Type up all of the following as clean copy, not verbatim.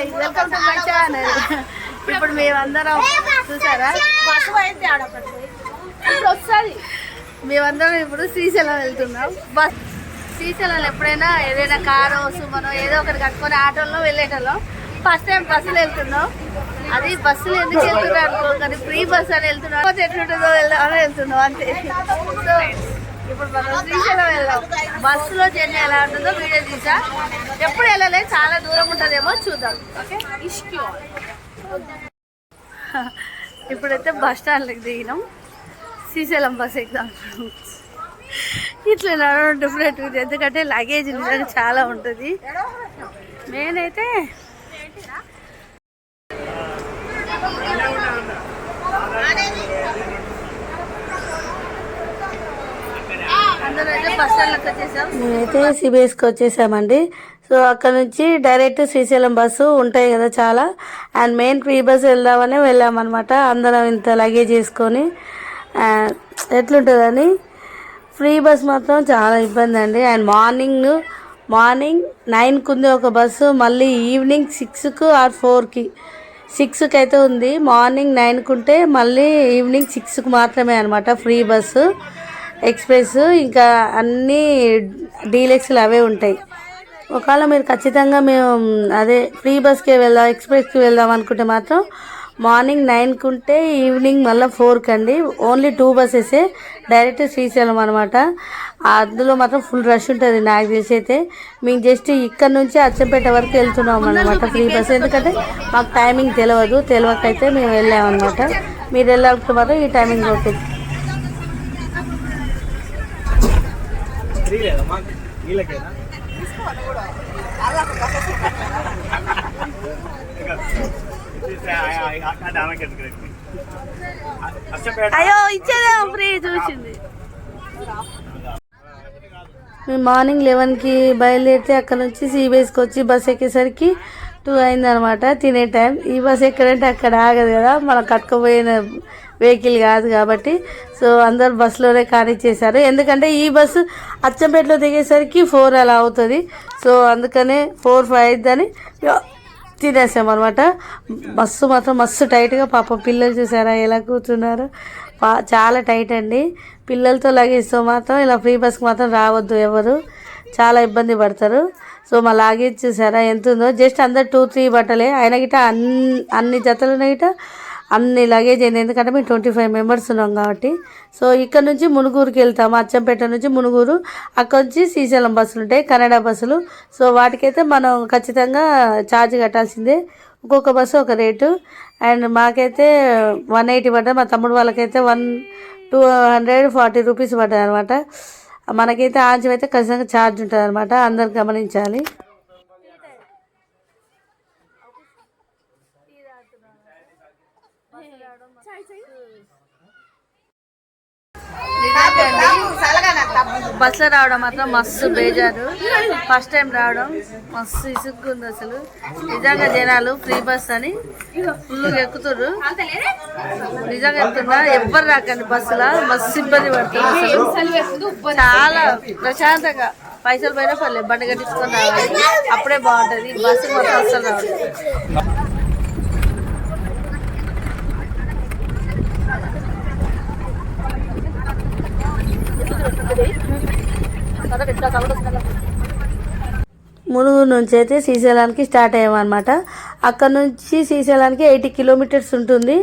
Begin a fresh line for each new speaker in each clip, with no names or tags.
Hi welcome to my channel. ఇప్పుడు మేమందరం చూసారా బస్సు అయితే ఇప్పుడు వస్తుంది. మేమందరం ఇప్పుడు శ్రీశైలం వెళ్తున్నాం. బస్ శ్రీశైలం ఎప్పుడైనా ఏదైనా కారు సుమనో ఏదో ఒకటి కట్టుకొని ఆటోలో వెళ్ళేటోళ్ళం. ఫస్ట్ టైం బస్సులు వెళ్తున్నాం. అది బస్సులు ఎందుకు వెళ్తున్నాం అనుకో, కానీ ఫ్రీ బస్ అని వెళ్తున్నాం. ఎట్లుంటుందో వెళ్దామని వెళ్తున్నాం అంతే. సో ఇప్పుడు మనం శ్రీశైలం వెళ్దాం. బస్సులో జర్నీ ఎలా ఉంటుందో వీడియో తీసా. ఎప్పుడు వెళ్ళలే, చాలా దూరం ఉంటుందేమో చూద్దాం. ఓకే, ఇప్పుడైతే బస్ స్టాండ్కి దిగినాం. శ్రీశైలం బస్ ఎగ్జామ్ ఇట్లా నడవడం డిఫరెంట్ ఉంది, ఎందుకంటే లగేజ్ నిజంగా చాలా ఉంటుంది. నేనైతే మేమైతే సిబిఎస్కి వచ్చేసామండి. సో అక్కడ నుంచి డైరెక్ట్ శ్రీశైలం బస్సు ఉంటాయి కదా చాలా, అండ్ మెయిన్ ఫ్రీ బస్ వెళ్దామని వెళ్ళామన్నమాట. అందరం ఇంత లగేజ్ చేసుకొని ఎట్లుంటుందని. ఫ్రీ బస్ మాత్రం చాలా ఇబ్బంది అండి. అండ్ మార్నింగ్ 9కి ఉంది ఒక బస్సు, మళ్ళీ ఈవినింగ్ 6కు ఆర్ 4కి 6కి అయితే ఉంది. మార్నింగ్ 9కి ఉంటే మళ్ళీ ఈవినింగ్ 6కి మాత్రమే అనమాట ఫ్రీ బస్సు. ఎక్స్ప్రెస్ ఇంకా అన్నీ డీలక్స్లు అవే ఉంటాయి. ఒకవేళ మీరు ఖచ్చితంగా మేము అదే ఫ్రీ బస్కి వెళ్దాం, ఎక్స్ప్రెస్కి వెళ్దాం అనుకుంటే మాత్రం మార్నింగ్ 9కి ఉంటే ఈవినింగ్ మళ్ళీ 4కి అండి. ఓన్లీ 2 బస్సెసే డైరెక్ట్ శ్రీశైలం అనమాట. అందులో మాత్రం ఫుల్ రష్ ఉంటుంది. నాకు తెలిసి అయితే మేము జస్ట్ ఇక్కడ నుంచి అచ్చంపేట వరకు వెళ్తున్నాం అనమాట ఫ్రీ బస్. ఎందుకంటే మాకు టైమింగ్ తెలియకైతే మేము వెళ్ళామన్నమాట. మీరు వెళ్ళాలంటే మాత్రం ఈ టైమింగ్ ఓకే. అయ్యో ఇచ్చేదేమో ఫ్రీ చూసింది. మేము మార్నింగ్ 11కి బయలుదేరితే అక్కడ నుంచి సిబిఎస్కి వచ్చి బస్ ఎక్కేసరికి 2 అయిందనమాట తినే టైం. ఈ బస్ ఎక్కడంటే అక్కడ ఆగదు కదా, మనం కట్టుకుపోయిన వెహికల్ కాదు కాబట్టి. సో అందరు బస్సులోనే కానిచ్చేసారు. ఎందుకంటే ఈ బస్సు అచ్చంపేటలో దిగేసరికి 4 అలా అవుతుంది. సో అందుకనే 4-5 అయిద్దని తినేసాం అనమాట. బస్సు మాత్రం మస్తు టైట్గా, పాపం పిల్లలు చూసారా ఎలా కూర్చున్నారు, చాలా టైట్ అండి. పిల్లలతో లగేజ్తో మాత్రం ఇలా ఫ్రీ బస్కి మాత్రం రావద్దు ఎవరు, చాలా ఇబ్బంది పడతారు. సో మా లాగేజ్ చూసారా ఎంత ఉందో. జస్ట్ అందరు 2-3 బట్టలే అయినా గిట అన్ని జతలు గిట అన్ని లగేజ్ అయింది. ఎందుకంటే మేము 25 మెంబర్స్ ఉన్నాం కాబట్టి. సో ఇక్కడ నుంచి మునుగూరుకి వెళ్తాము. అచ్చంపేట నుంచి మునుగూరు, అక్కడ నుంచి శ్రీశైలం బస్సులు ఉంటాయి, కన్నడ బస్సులు. సో వాటికైతే మనం ఖచ్చితంగా ఛార్జ్ కట్టాల్సిందే. ఒక్కొక్క బస్సు ఒక రేటు. అండ్ మాకైతే 180 పడ్డా, మా తమ్ముడు వాళ్ళకైతే 240 రూపీస్ పడ్డాయి అనమాట. మనకైతే ఆంచం అయితే ఖచ్చితంగా ఛార్జ్ ఉంటుంది అనమాట, అందరు గమనించాలి. బస్సులో రావడం మాత్రం మస్తు బేజారు. ఫస్ట్ టైం రావడం మస్తు ఇసుక్కుంది అసలు. నిజంగా జనాలు ఫ్రీ బస్ అని ఫుల్గా ఎక్కుతుర్రు. నిజంగా ఎక్కుతున్నా, ఎవ్వరు రాకండి బస్సులో, మస్తు ఇబ్బంది పడుతుంది అసలు. చాలా ప్రశాంతంగా పైసలు పోయినా పర్లేదు, బండి కట్టించుకొని రావాలి, అప్పుడే బాగుంటుంది. బస్సు మొత్తం అస్సలు రావడం. మునుగూరు నుంచి అయితే శ్రీశైలానికి స్టార్ట్ అయ్యామన్నమాట. అక్కడ నుంచి శ్రీశైలానికి 80 కిలోమీటర్స్ ఉంటుంది.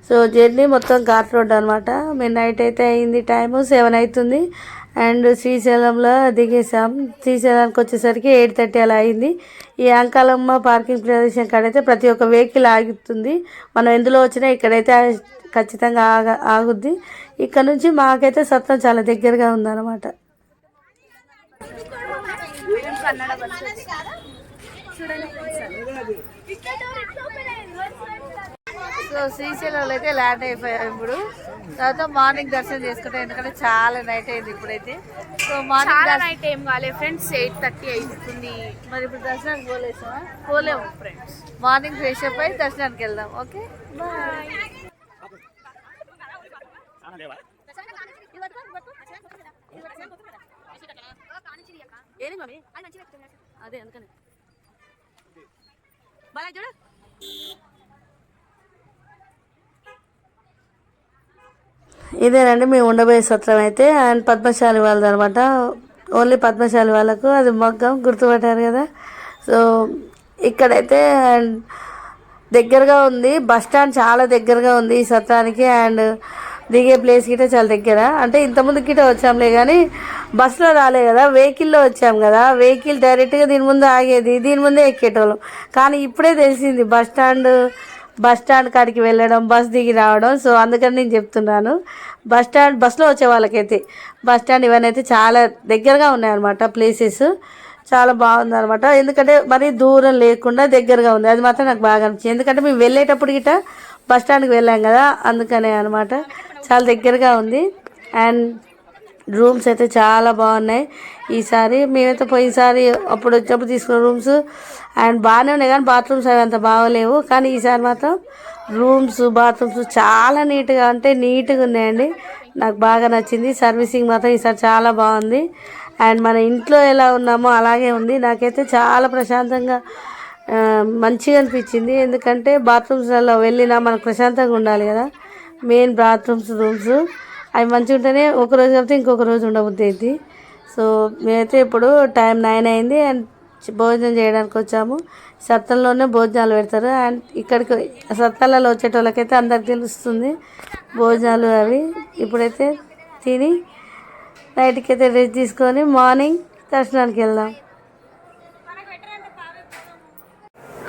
సో జర్నీ మొత్తం ఘాట్ రోడ్ అనమాట. మేము నైట్ అయితే అయింది, టైము 7 అవుతుంది. అండ్ శ్రీశైలంలో దిగేసాం. శ్రీశైలానికి వచ్చేసరికి 8:30 అలా అయింది. ఈ అంకాలమ్మ పార్కింగ్ ప్రదేశం కాడైతే ప్రతి ఒక్క వెహికల్ ఆగుతుంది. మనం ఎందులో వచ్చినా ఇక్కడైతే ఖచ్చితంగా ఆగుద్ది. ఇక్కడ నుంచి మాకైతే సత్రం చాలా దగ్గరగా ఉందన్నమాట. సో శ్రీశైలంలో అయితే ల్యాండ్ అయిపోయాం. ఇప్పుడు తర్వాత మార్నింగ్ దర్శనం చేసుకుంటాం, ఎందుకంటే చాలా నైట్ అయింది ఇప్పుడైతే. సో మార్నింగ్ నైట్ ఏం కాలేదు ఫ్రెండ్స్, 8:30 అవుతుంది. మరి ఇప్పుడు దర్శనానికి పోలేము ఫ్రెండ్స్. మార్నింగ్ ఫ్రెష్ అప్ అయి దర్శనానికి వెళ్దాం. Okay bye. అదే అందుకని ఇదేనండి మేము ఉండబోయే సత్రం అయితే. అండ్ పద్మశాలి వాళ్ళది అనమాట. ఓన్లీ పద్మశాలి వాళ్ళకు అది మగ్గం, గుర్తుపట్టారు కదా. సో ఇక్కడైతే దగ్గరగా ఉంది, బస్ స్టాండ్ చాలా దగ్గరగా ఉంది ఈ సత్రానికి. అండ్ దిగే ప్లేస్ గిట్ట చాలా దగ్గర. అంటే ఇంతకుముందు గిట్ట వచ్చాంలే కానీ బస్సులో రాలే కదా, వెహికల్లో వచ్చాం కదా. వెహికల్ డైరెక్ట్గా దీని ముందు ఆగేది, దీని ముందే ఎక్కేటోళ్ళం. కానీ ఇప్పుడే తెలిసింది బస్ స్టాండ్ కాడికి వెళ్ళడం, బస్ దిగి రావడం. సో అందుకని నేను చెప్తున్నాను, బస్సులో వచ్చే వాళ్ళకైతే బస్ స్టాండ్ ఇవన్నీ అయితే చాలా దగ్గరగా ఉన్నాయన్నమాట. ప్లేసెస్ చాలా బాగుంది అనమాట. ఎందుకంటే మరీ దూరం లేకుండా దగ్గరగా ఉంది, అది మాత్రం నాకు బాగా అనిపించింది. ఎందుకంటే మేము వెళ్ళేటప్పుడు గిట్ట బస్ స్టాండ్కి వెళ్ళాం కదా, అందుకనే అనమాట. చాలా దగ్గరగా ఉంది. అండ్ రూమ్స్ అయితే చాలా బాగున్నాయి. ఈసారి మేమైతే పోయినసారి అప్పుడు వచ్చినప్పుడు తీసుకున్న రూమ్స్ అండ్ బాగానే ఉన్నాయి, కానీ బాత్రూమ్స్ అవి అంత బాగోలేవు. కానీ ఈసారి మాత్రం బాత్రూమ్స్ చాలా నీట్గా, అంటే నీట్గా ఉన్నాయండి. నాకు బాగా నచ్చింది. సర్వీసింగ్ మాత్రం ఈసారి చాలా బాగుంది. అండ్ మన ఇంట్లో ఎలా ఉన్నామో అలాగే ఉంది. నాకైతే చాలా ప్రశాంతంగా మంచిగా అనిపించింది. ఎందుకంటే బాత్రూమ్స్లలో వెళ్ళినా మనకు ప్రశాంతంగా ఉండాలి కదా. మెయిన్ రూమ్స్ అవి మంచిగా ఉంటేనే ఒకరోజు కాకపోతే ఇంకొక రోజు ఉండబుద్ధి అయింది. సో మేమైతే ఇప్పుడు టైం 9 అయింది అండ్ భోజనం చేయడానికి వచ్చాము. సత్రంలోనే భోజనాలు పెడతారు. అండ్ ఇక్కడికి సత్రాలలో వచ్చేటోళ్ళకైతే అందరికి తెలుస్తుంది భోజనాలు అవి. ఇప్పుడైతే తిని నైట్కి అయితే రెస్ట్ తీసుకొని మార్నింగ్ దర్శనానికి వెళ్దాం.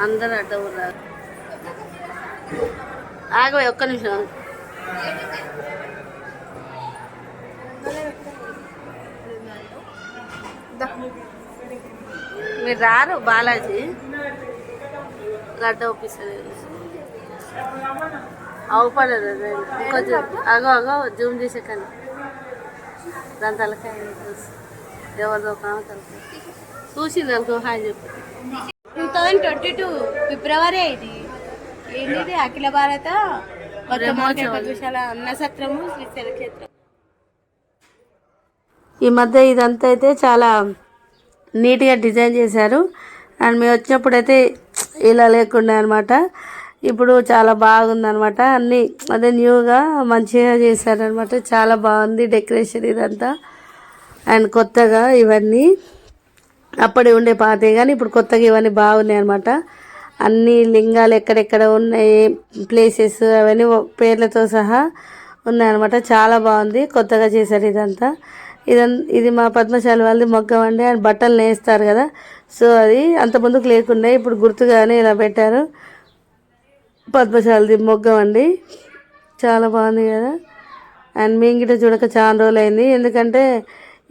అందరూ అడ్డ ఉన్నారు. ఆగవే ఒక్క నిమిషం. మీరు రారు బాలాజీ గడ్డ ఒప్పిస్తుంది. అవపడదు ఇంకొంచెం అగో జూమ్ చేసే కానీ దాని తలకాయ ఎవరిదో ఒక తలకాయ చూసింది అనుకో. హాయ్ చెప్పు.
2022 ఫిబ్రవరి ఇది ఏంటిది అఖిల భారత పద్మశాల అన్న సత్రము శ్రీశైల క్షేత్రం.
ఈ మధ్య ఇదంతా అయితే చాలా నీట్గా డిజైన్ చేశారు. అండ్ మేము వచ్చినప్పుడు అయితే ఇలా లేకుండా అనమాట. ఇప్పుడు చాలా బాగుందనమాట. అన్నీ అదే న్యూగా మంచిగా చేశారనమాట. చాలా బాగుంది డెకరేషన్ ఇదంతా. అండ్ కొత్తగా ఇవన్నీ అప్పుడే ఉండే పాతే కానీ ఇప్పుడు కొత్తగా ఇవన్నీ బాగున్నాయి అనమాట. అన్ని లింగాలు ఎక్కడెక్కడ ఉన్నాయి, ప్లేసెస్ అవన్నీ పేర్లతో సహా ఉన్నాయన్నమాట. చాలా బాగుంది, కొత్తగా చేశారు ఇదంతా. ఇది మా పద్మశాలి వాళ్ళది మొగ్గం అండి. అండ్ బట్టలు నేస్తారు కదా, సో అది అంత ముందుకు లేకుండా ఇప్పుడు గుర్తుగానే ఇలా పెట్టారు. పద్మశాలిది మొగ్గం అండి, చాలా బాగుంది కదా. అండ్ మేము గిట్ట చూడక చాలా రోజులు అయింది, ఎందుకంటే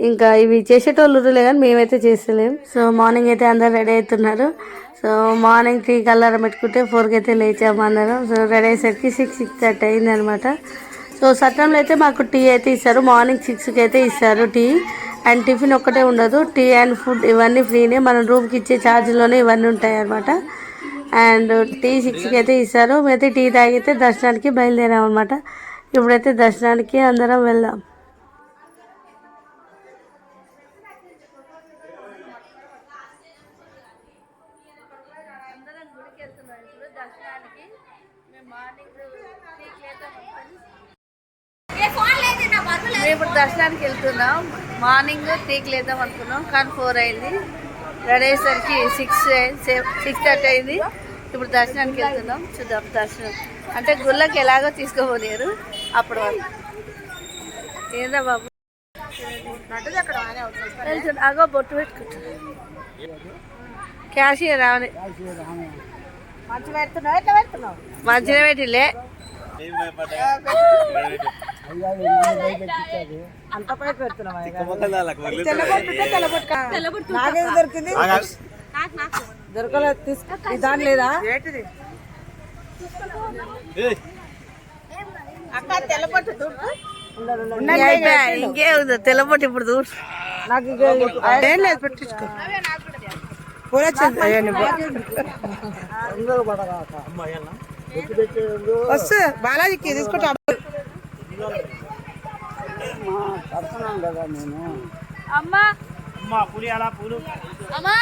ఇంకా ఇవి చేసేటోళ్ళు ఉర్రులే కానీ మేమైతే చేస్తలేము. సో మార్నింగ్ అయితే అందరు రెడీ అవుతున్నారు. సో మార్నింగ్ 3 అలారం పెట్టుకుంటే 4కి అయితే లేచాము అందరం. సో రెడీ అయ్యేసరికి 6:30 అయింది అనమాట. సో సత్రంలో అయితే మాకు టీ అయితే ఇస్తారు. మార్నింగ్ 6కి అయితే ఇస్తారు టీ. అండ్ టిఫిన్ ఒక్కటే ఉండదు, టీ అండ్ ఫుడ్ ఇవన్నీ ఫ్రీనే. మన రూమ్కి ఇచ్చే ఛార్జ్లోనే ఇవన్నీ ఉంటాయి అనమాట. అండ్ టీ 6కి అయితే ఇస్తారు. మేమైతే టీ తాగితే దర్శనానికి బయలుదేరాం అనమాట. ఇప్పుడైతే దర్శనానికి అందరం వెళ్దాం. మేము ఇప్పుడు దర్శనానికి వెళ్తున్నాం. మార్నింగ్ 3కి లేద్దాం అనుకున్నాం, కానీ 4 అయింది. రెడీ అయ్యేసరికి 6:30 అయింది. ఇప్పుడు దర్శనానికి వెళ్తున్నాం. చూద్దాం దర్శనం అంటే గుళ్ళకి ఎలాగో తీసుకోపోలేరు అప్పుడు వాళ్ళు. ఏందా బాబు అగో బొట్టు పెట్టుకుంటారు. క్యాషియర్ రావని మంచిగా పెట్టిలే.
దొరకలేదు, దాని లేదా అక్క తెల్లపట్టు
ఇంకే ఉంది తెల్లపట్టు ఇప్పుడు దూరు
నాకు ఏం లేదు, పెట్టించుకో. వస్తే బాలాజీకి తీసుకుంటా
కదా నేను. అమ్మా పూలు అలా పూలు అమ్మా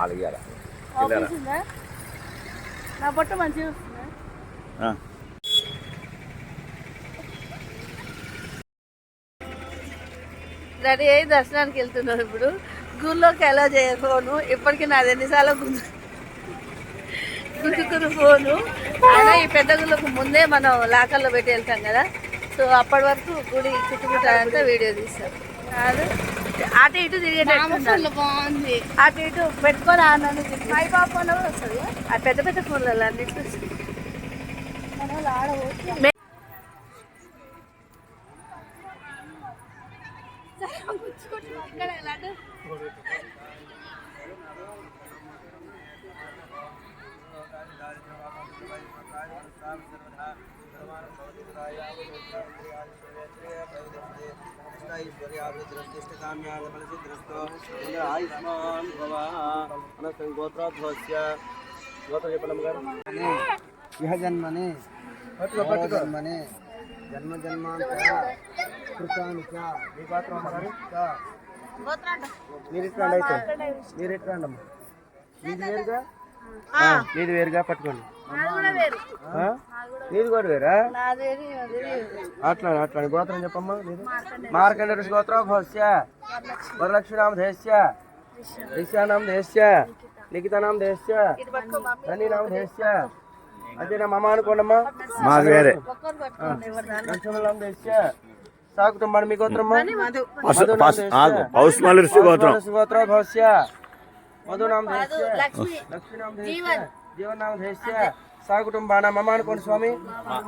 అలాగే
ఆఫీసుందా? నా బొట్ట మంచిగా వస్తుందా? రెడీ అయ్యి దర్శనానికి వెళ్తున్నాను. ఇప్పుడు గుళ్ళోకి ఎలా చేయను, ఇప్పటికీ నాది ఎన్నిసార్లు గుర్తుకున్న ఫోను. అయినా ఈ పెద్ద గుళ్ళకు ముందే మనం లాకర్లో పెట్టి వెళ్తాం కదా, సో అప్పటి వరకు గుడి చుట్టుముట్ట అంతా వీడియో తీస్తాం. కాదు అటు ఇటు తిరిగేటట్టు బాగుంది. అటు ఇటు పెట్టుకొని ఆనంద మై బాబు ఫోన్ కూడా వస్తుంది. ఆ పెద్ద పెద్ద ఫోన్లలో అన్నింటి
ఆయుష్మాన్ భవ అనంతం గోత్రోద్భవస్య గోత్ర చెప్పడం గారు ఇహ జన్మని జన్మని జన్మ జన్మాంతర కృతానిక మీ పాత్ర మీరు ఇట్లా అయితే మీరు ఎట్లా అండమ్మా మీది వేరుగా మీది వేరుగా పట్టుకోండి నీది కూడా వేరా అట్లా అట్లా గోత్రం చెప్పమ్మా నీది మార్కండ ఋషి గోత్రోద్భవస్య వరలక్ష్మీనామధేయస్య రిష్యానామధేయస్య లిఖితానామధేయస్య ధనీనామధేయస్య అదే నా మమ అనుకోండమ్మా మాది వేరే లక్ష్మణనామధేయస్య సాకుటుంబాన్ని మీ గోత్రమ్మా గోత్రోద్భవస్య మధునామధేయస్య లక్ష్మీనామధేయస్య జీవనామధేయస్య సాకుటుంబాన మమ అనుకోండి స్వామి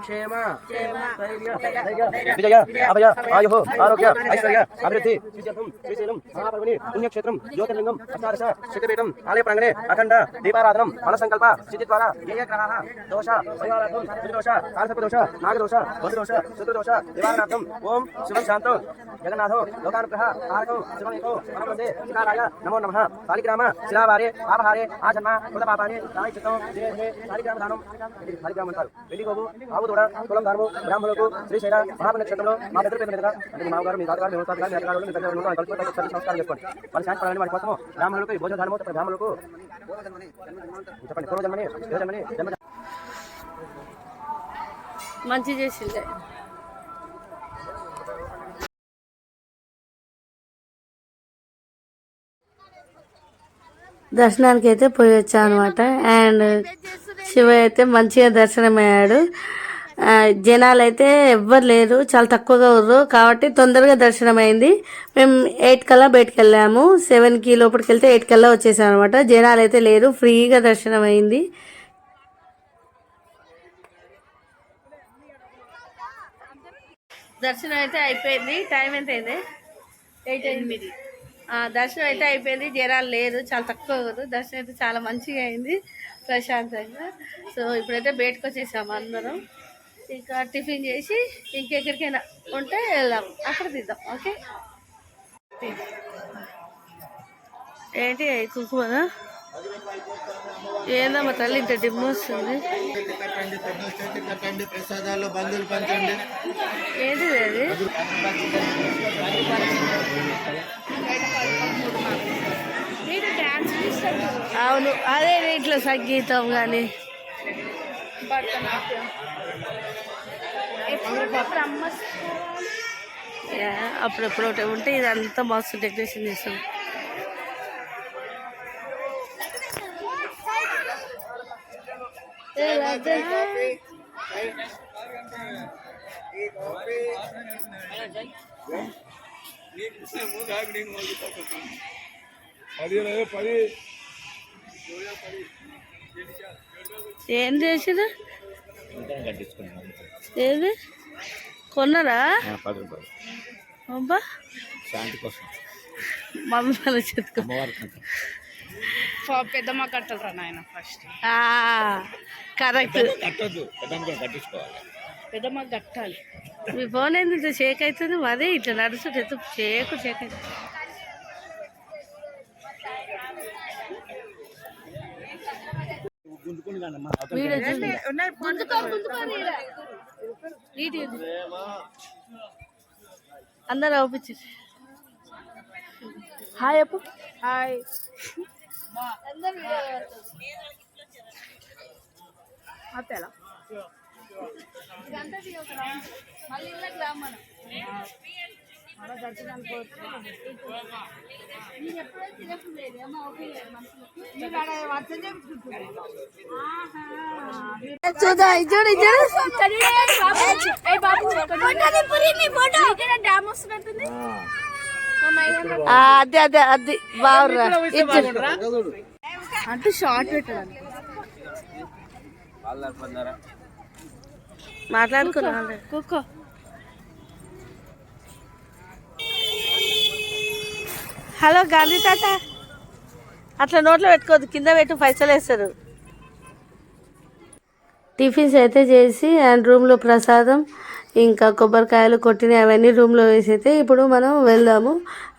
క్షేమ విజయ అభయ ఆయు ఆరోగ్య ఐశ్వర్య అభివృద్ధి శ్రీశైలం మహాపర్వణి పుణ్యక్షేత్రం జ్యోతిర్లింగం అష్టాదశ శక్తిపీఠం ఆలయ ప్రాంగణే అఖండ దీపారాధనం మనసంకల్ప స్థితి ద్వారా ఏ గ్రహ దోష పరిహారార్థం దోష కాలసర్పదోష నాగదోష బంధుదోష శత్రుదోష నివారణార్థం ఓం శివం శాంతం జగన్నాథో లోకానుగ్రహ హారకం శివనేకో పరమందే శికారాయ నమో నమః సాలిగ్రామ శిలావారే పాపహారే ఆజన్మ కృత పాపాని రాయచిత్తం సాలిగ్రామ దానం సాలిగ్రామం అంటారు. వెండి గోవు ఆవు దూడ కులం దానము బ్రాహ్మణులకు శ్రీశైల మహాపుణ్యక్షేత్రంలో మా పెద్ద పేరు మీదుగా అంటే మీ మామగారు మీ తాతగారు మీ తాతగారు మీ అత్తగారు మీ పెద్దలు కలిపి సంస్కారం చేసుకోండి. వాళ్ళ శాంతి పడాలని వారి కోసము బ్రాహ్మణులకు ఈ భోజన దానము బ్రాహ్మణులకు చెప్పండి పూర్వజన్మని జన్మని జన్మ
మంచి చేసిందే. దర్శనానికి అయితే పోయి వచ్చా అనమాట. అండ్ శివ అయితే మంచిగా దర్శనమయ్యాడు. జనాలు అయితే ఎవ్వరు లేరు, చాలా తక్కువగా ఉర్రు కాబట్టి తొందరగా దర్శనం అయింది. మేము 8 కల్లా బయటకు వెళ్ళాము. 7కి లోపలికి వెళ్తే 8 కల్లా వచ్చేసాం అనమాట. జనాలు అయితే లేరు, ఫ్రీగా దర్శనం అయింది. దర్శనం అయితే అయిపోయింది. టైం ఎంత అయింది? 8 దర్శనం అయితే అయిపోయింది. జనాలు లేరు, చాలా తక్కువ ఊరు. దర్శనం అయితే చాలా మంచిగా అయింది, ప్రశాంతంగా. సో ఇప్పుడైతే బయటకు వచ్చేసాము అందరం. ఇంకా టిఫిన్ చేసి ఇంకెక్కడికైనా ఉంటే వెళ్దాం, అక్కడ తీద్దాం. ఓకే, ఏంటి కుంకుమనా? ఏందమ్మా తల్లి ఇంత డిమ్ వస్తుంది? ఏంటిది అది? అవును, అదే ఇట్లా సంగీతం కానీ అప్పుడప్పుడు ఒకటి ఉంటే ఇదంతా మస్తు డెకరేషన్ చేస్తాం. ఏం చేసిన? ఏది కొన్నారా? అబ్బా మమ్మీ వాళ్ళ చేతుకో.
పెద్దమ్మ కట్టాలరా నాయన ఫస్ట్.
కరెక్ట్,
పెద్దమ్మ కట్టాలి.
మీ ఫోన్ ఏంది ఇట్లా షేక్ అవుతుంది? మరి ఇట్లా నడుస్తుంటే షేక్ అవుతుంది. అందరూ అవుపించారు.
హాయ్ అప్పు హాయ్ అత్తేలా
చూద్దాం ఇచ్చాడు అదే అదే అది బాగుర్రా
అంటే షార్ట్ పెట్టడానికి
మాట్లాడుకున్నా
కుక్కో
హలో గాంధీ తాత అట్లా నోట్లో పెట్టుకోవద్దు, కింద పెట్టు పైసలు వేస్తారు. టిఫిన్స్ అయితే చేసి అండ్ రూమ్లో ప్రసాదం ఇంకా కొబ్బరికాయలు కొట్టినవి అవన్నీ రూమ్లో వేసి అయితే ఇప్పుడు మనం వెళ్దాము.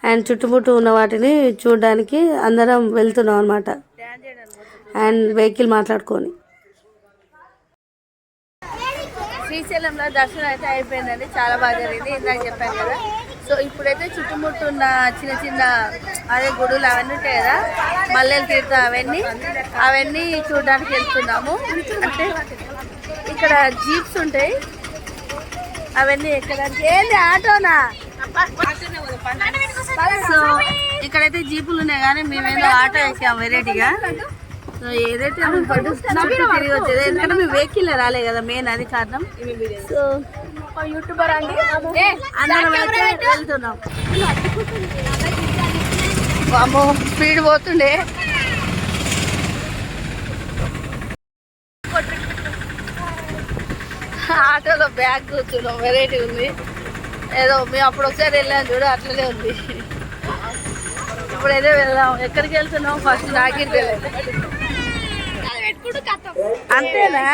అండ్ చుట్టుముట్టు ఉన్న వాటిని చూడడానికి అందరం వెళ్తున్నాం అనమాట. అండ్ వెహికల్ మాట్లాడుకొని శ్రీశైలంలో దర్శనం అయితే అయిపోయిందండి, చాలా బాగా జరిగింది. ఇందాక చెప్పాను కదా. సో ఇప్పుడైతే చుట్టుముట్టు ఉన్న చిన్న చిన్న అదే గుడులు అవన్నీ ఉంటాయి కదా, మల్లెల తీర్థం అవన్నీ చూడడానికి వెళ్తున్నాము. అంటే ఇక్కడ జీప్స్ ఉంటాయి, అవన్నీ ఎక్కడానికి. ఏంటి ఆటోనా? సో ఇక్కడైతే జీపులు ఉన్నాయి కానీ మేమేదో ఆటో ఎక్కాము వెరైటీగా. సో ఏదైతే తిరిగి వచ్చేది, ఎందుకంటే మేము వెహికల్ రాలే కదా, మెయిన్ అది కారణం. సో యూట్యూబర్ అండి అందరం అయితే వెళ్తున్నాం. అమ్మో స్పీడ్ పోతుండే. ఆటోలో బ్యాగ్ కూర్చున్నాం, వెరైటీ ఉంది. ఏదో మేము అప్పుడు ఒకసారి వెళ్ళాం చూడు, అట్లనే ఉంది. ఇప్పుడైతే వెళ్దాం. ఎక్కడికి వెళ్తున్నాం? ఫస్ట్ నాగిరి వెళ్ళాలి. అంతేనా?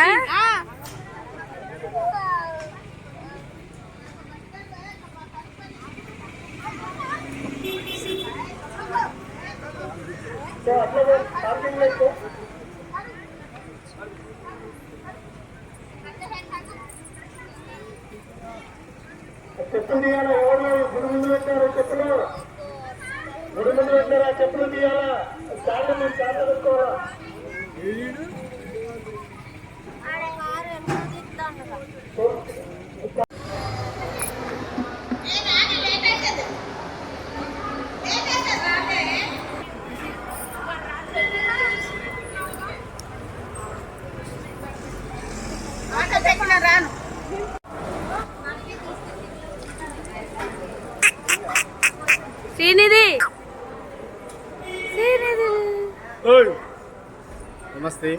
చెప్పులు తీయాలా? ఎవరు గుడి ముందు పెట్టారు? చెప్పులు గుడి ముందు పెట్టారా? చెప్పులు తీయాలా? చాలు మీరు చాలు పెట్టుకోవాలా?
రాను
శ్రీనిధి
నమస్తే.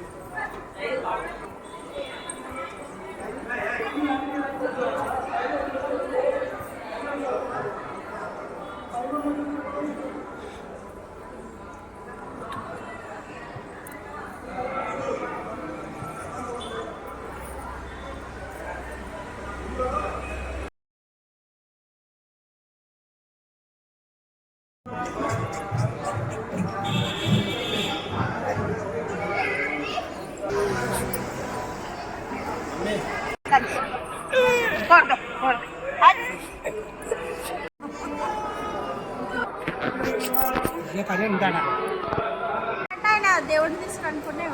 దేవుడిని తీసుకునుకునే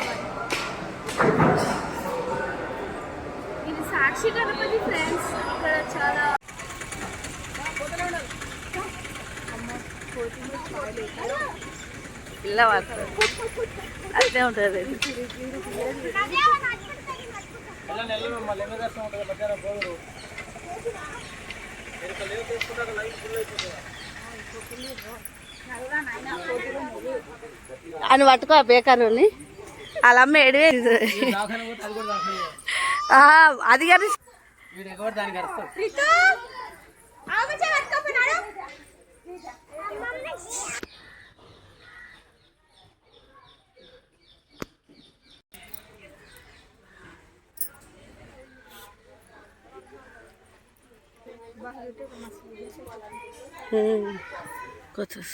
ఇది సాక్షి గణపతి ఫ్రెండ్స్. ఇక్కడ చాలా
పిల్లవాడు అట్లే ఉంటుంది. అని పట్టుకో ఆ బేకారుని. వాళ్ళ అమ్మ ఎడివే అది కానీ Gottes.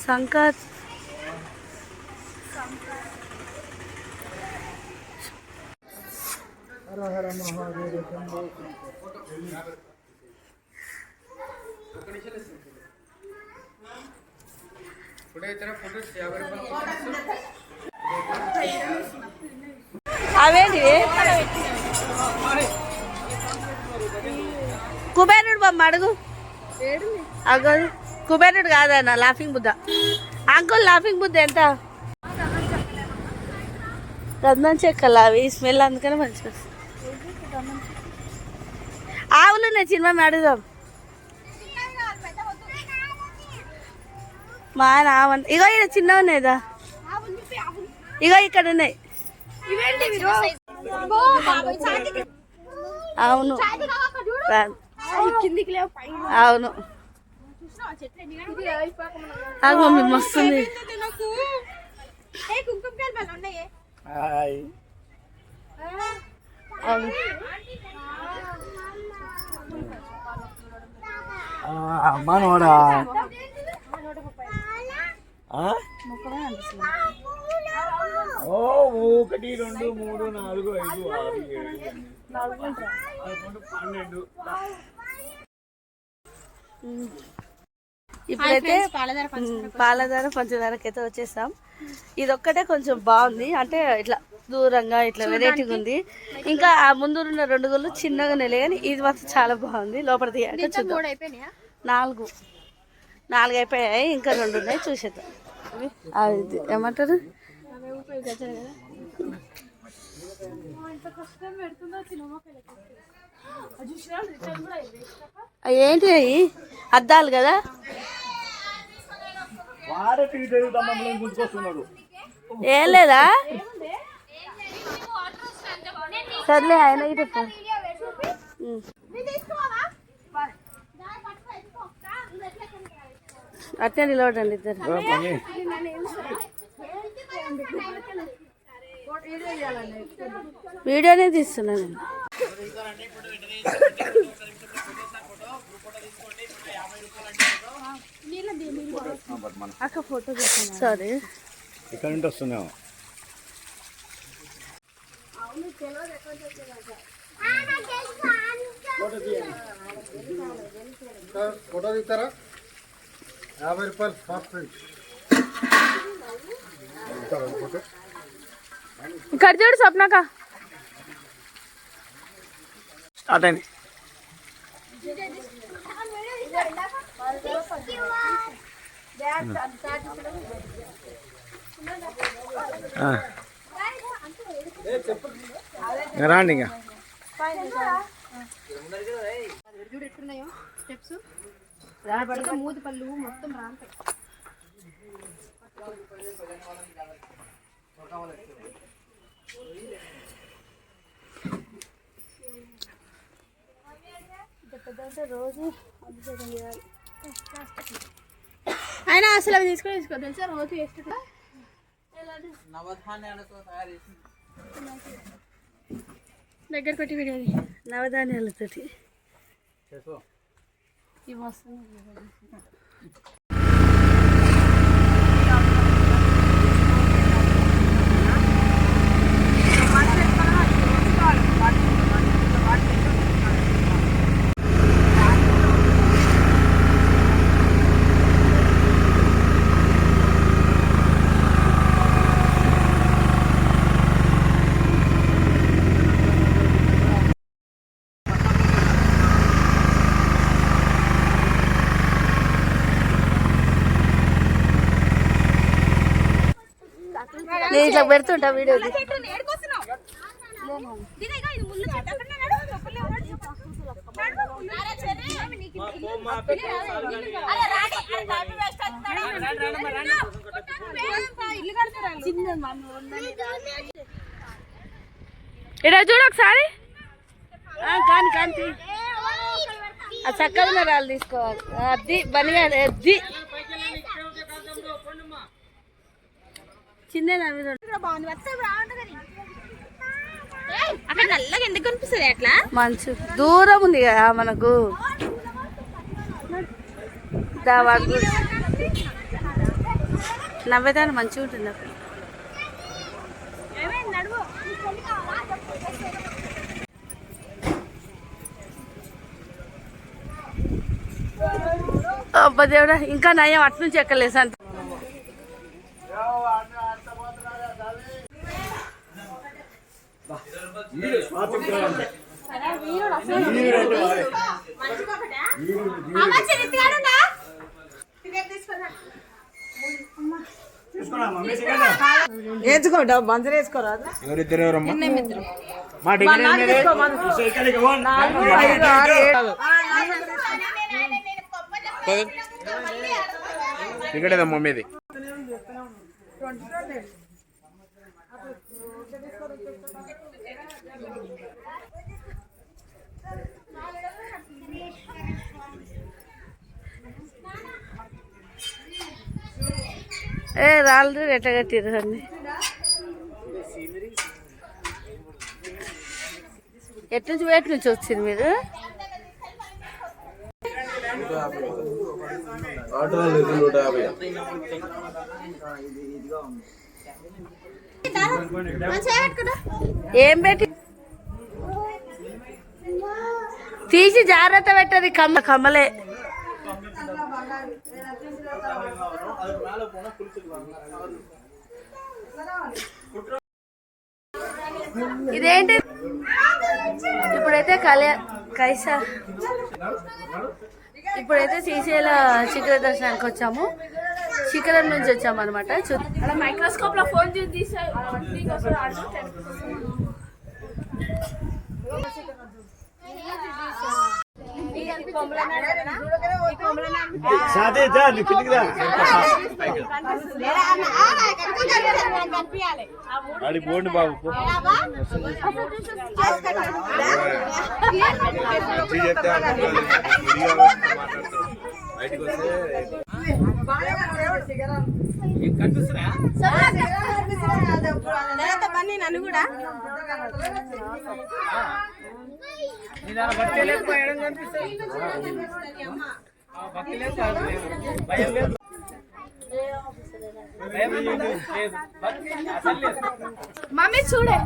శంకర్ అవేంటి కుబేరుడు బొమ్మ అడుగు అగో కుబేరుడు కాదన్న laughing Buddha uncle laughing Buddha ఎంత రత్నం చెక్కలు అవి స్మెల్ అందుకనే మంచిగా ఆవులు ఉన్నాయి చిన్న అడుగుదాం మా ఆయన ఆవంట ఇగో ఇక్కడ చిన్న ఉన్నాయిదా ఇగో ఇక్కడ ఉన్నాయి అవును అవును మమ్మీ మస్తుంది
మనోడా ఓ 1 2 3 4 5 6 7 12
ఇప్పుడైతే పాలధార పంచదారకి అయితే వచ్చేసాం. ఇది ఒక్కటే కొంచెం బాగుంది, అంటే ఇట్లా దూరంగా ఇట్లా వెరైటీగా ఉంది. ఇంకా ఆ ముందు ఉన్న 2 గుళ్ళు చిన్నగా నెలే కానీ ఇది మాత్రం చాలా బాగుంది. లోపల తీయాక చూద్దాం. 4 అయిపోయాయి, ఇంకా 2 ఉన్నాయి, చూసేద్దాం. అది ఏమంటారు ఏంటి అవి అద్దాలు కదా. ఏం లేదా సర్లే ఆయన ఇటు అట్నే నిలబడండి ఇద్దరు. వీడియోనే తీస్తున్నాను నేను. అక్క ఫోటో తీస్తున్నా. సారీ
ఇక్కడ నుండి వస్తున్నాము. ఫోటో తీస్తారా? 50 రూపాయలు ఫాస్ట్
ఇక్కడ చూడు స్వప్నక
స్టార్ట్ అయింది. రాండి ఇంకా
మూతి పళ్ళు మొత్తం రాంటాయి.
రోజు
అయినా అసలు అవి తీసుకో తెలుసా, రోజు వేస్ట్ దగ్గర పెట్టి వీడియో
నవధాన్యాలతోటి ఇవి వస్తుంది. నేను ఇట్లా పెడుతుంటా వీడియో. ఇక్కడ చూడు ఒకసారి కాని కాని ఆ చక్కగా రాళ్ళు తీసుకోవాలి అది బనిగా అది చిన్న
అక్కడ నల్లగా ఎందుకు కనిపిస్తుంది అట్లా
మంచు దూరం ఉంది కదా మనకు నవ్వేదాన్ని మంచిగా ఉంటుంది అక్కడ అబ్బా దేవుడా ఇంకా నయం అటు నుంచి ఎక్కలేసి అంట
వేసుకోండి మంచిగా వేసుకోరా
టికెట్ మమ్మీది
ఏ రాళ్ళు ఎట్లా కట్టిర్రు అన్ని ఎట్నుంచి వేటి నుంచి వచ్చింది మీరు ఏం పెట్టి తీసి జాగ్రత్త పెట్టది కమ్మలే ఇదేంటి ఇప్పుడైతే కైసా ఇప్పుడైతే శ్రీశైల శిఖర దర్శనానికి వచ్చాము శిఖరం నుంచి వచ్చాము అనమాట
మైక్రోస్కోప్ లో ఫోన్ తీసి
అడి పోండి బాబు బయటకు వస్తే
నన్ను కూడా మమ్మీ చూడే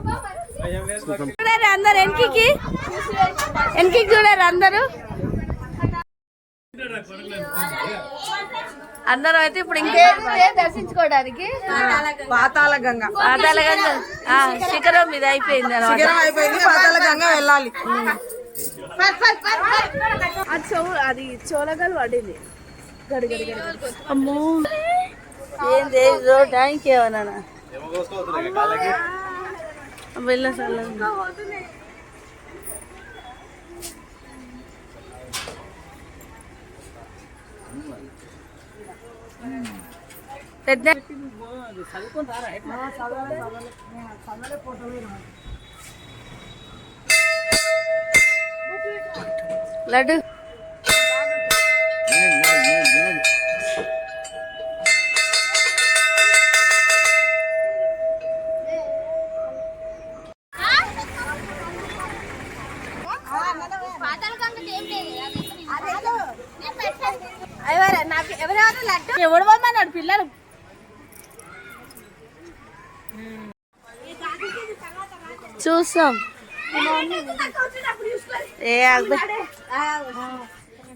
చూడారు అందరు వెనక్కి చూడారు అందరూ అయితే ఇప్పుడు ఇంకే దర్శించుకోవడానికి
పాతాళ గంగ
శిఖరం ఇది అయిపోయింది
శిఖరం అయిపోయింది పాతాళ గంగ వెళ్ళాలి
అది చోళగలు పడింది
అమ్మో ఏంది థ్యాంక్ యూ నాన్న వెళ్ళ పెద్ద లడ్డు
నాకు ఎవరెవరు లడ్డు ఎవడు పోమన్నాడు పిల్లలు
చూస్తాం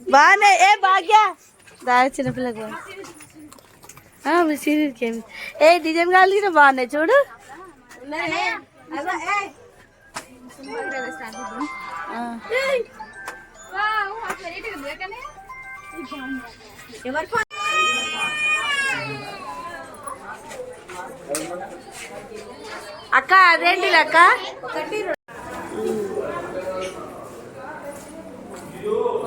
బాగానే ఏ భాగ్య దాని చిన్నపిల్లకి మీ సీరియల్కి ఏమి ఏ డిజైన్ కావాలి బాగున్నాయి చూడు అక్క అదేంటి అక్క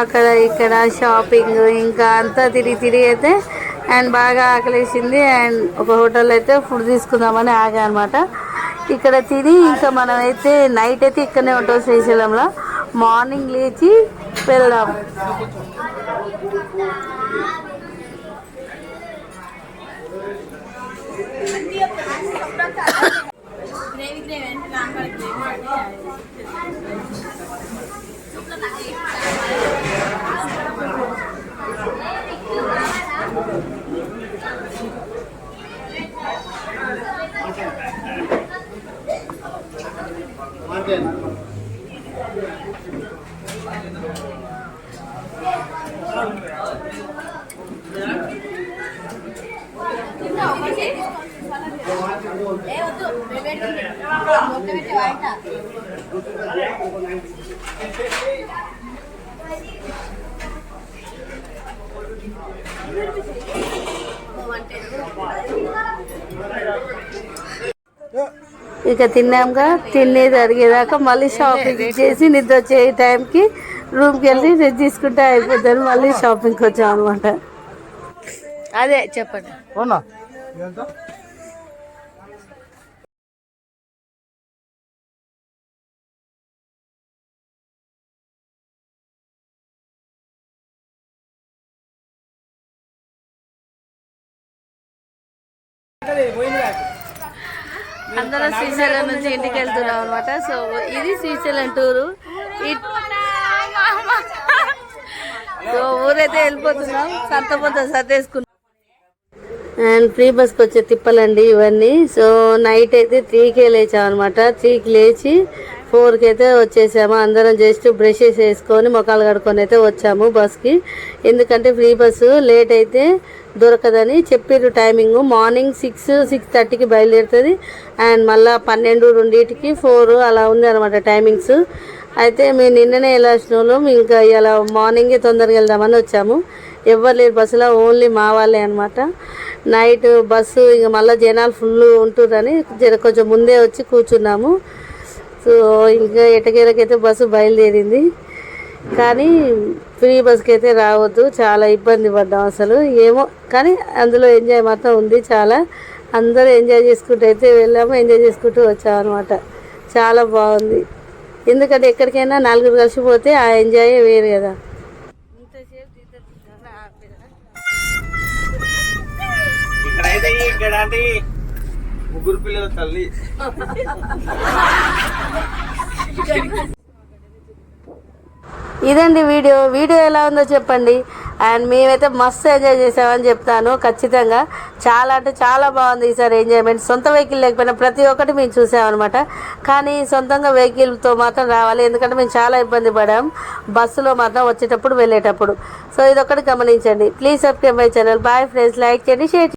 అక్కడ ఇక్కడ షాపింగ్ ఇంకా అంతా తిరిగి అయితే అండ్ బాగా ఆకలేసింది. అండ్ ఒక హోటల్ అయితే ఫుడ్ తీసుకుందామని ఆగా అనమాట. ఇక్కడ తిని ఇంకా మనం అయితే నైట్ అయితే ఇక్కడనే ఉంటాం శ్రీశైలంలో. మార్నింగ్ లేచి వెళ్దాం. ఇక తిన్నాక తినేది అడిగేదాకా మళ్ళీ షాపింగ్ చేసి నిద్ర వచ్చే టైంకి రూమ్కి వెళ్ళి రెస్ట్ తీసుకుంటే అయిపోతుంది. మళ్ళీ షాపింగ్కి వచ్చాం అనమాట. అదే చెప్పండి. అందరం శ్రీశైలం నుంచి ఇంటికి వెళ్తున్నాం అనమాట. సో ఇది శ్రీశైలం టూరు. సో ఊరైతే వెళ్ళిపోతున్నాం. సంతపంత సర్దేసుకున్నాం. అండ్ ఫ్రీ బస్కి వచ్చే తిప్పలండి ఇవన్నీ. సో నైట్ అయితే 3కే లేచాం అనమాట. 3కి లేచి 4కి అయితే వచ్చేసాము. అందరం జస్ట్ బ్రషెస్ వేసుకొని ముఖాలు కడుక్కొని అయితే వచ్చాము బస్కి. ఎందుకంటే ఫ్రీ బస్సు లేట్ అయితే దొరకదని చెప్పారు టైమింగ్. మార్నింగ్ 6-6:30కి బయలుదేరుతుంది. అండ్ మళ్ళీ 12, 2కి 4 అలా ఉంది అనమాట టైమింగ్స్. అయితే మేము నిన్ననే వెళ్ళాల్సిన వాళ్ళం. ఇంకా ఇలా మార్నింగే తొందరగా వెళ్దామని వచ్చాము. ఎవరు లేరు బస్సులో, ఓన్లీ మా వాళ్ళే అనమాట. నైట్ బస్సు ఇంకా మళ్ళీ జనాలు ఫుల్ ఉంటుందని కొంచెం ముందే వచ్చి కూర్చున్నాము. సో ఇంకా ఎటకేలకైతే బస్సు బయలుదేరింది. కానీ ఫ్రీ బస్కి అయితే రావద్దు, చాలా ఇబ్బంది పడ్డాం అసలు. ఏమో కానీ అందులో ఎంజాయ్ మాత్రం ఉంది చాలా. అందరూ ఎంజాయ్ చేసుకుంటూ అయితే వెళ్ళాము, ఎంజాయ్ చేసుకుంటూ వచ్చాము అనమాట. చాలా బాగుంది. ఎందుకంటే ఎక్కడికైనా 4 కలిసిపోతే ఆ ఎంజాయ్ వేరు కదా.
ఇక్కడైతే ముగ్గురు పిల్లల తల్లి.
ఇదండి వీడియో ఎలా ఉందో చెప్పండి. అండ్ మేమైతే మస్తు ఎంజాయ్ చేసామని చెప్తాను ఖచ్చితంగా. చాలా అంటే చాలా బాగుంది ఈసారి ఎంజాయ్మెంట్. సొంత వెహికల్ లేకపోయినా ప్రతి ఒక్కటి మేము చూసామన్నమాట. కానీ సొంతంగా వెహికల్తో మాత్రం రావాలి, ఎందుకంటే మేము చాలా ఇబ్బంది పడాం బస్సులో మాత్రం వచ్చేటప్పుడు వెళ్ళేటప్పుడు. సో ఇదొక్కటి గమనించండి. Please subscribe my channel. Bye friends. Like చేయండి, షేర్ చేయండి.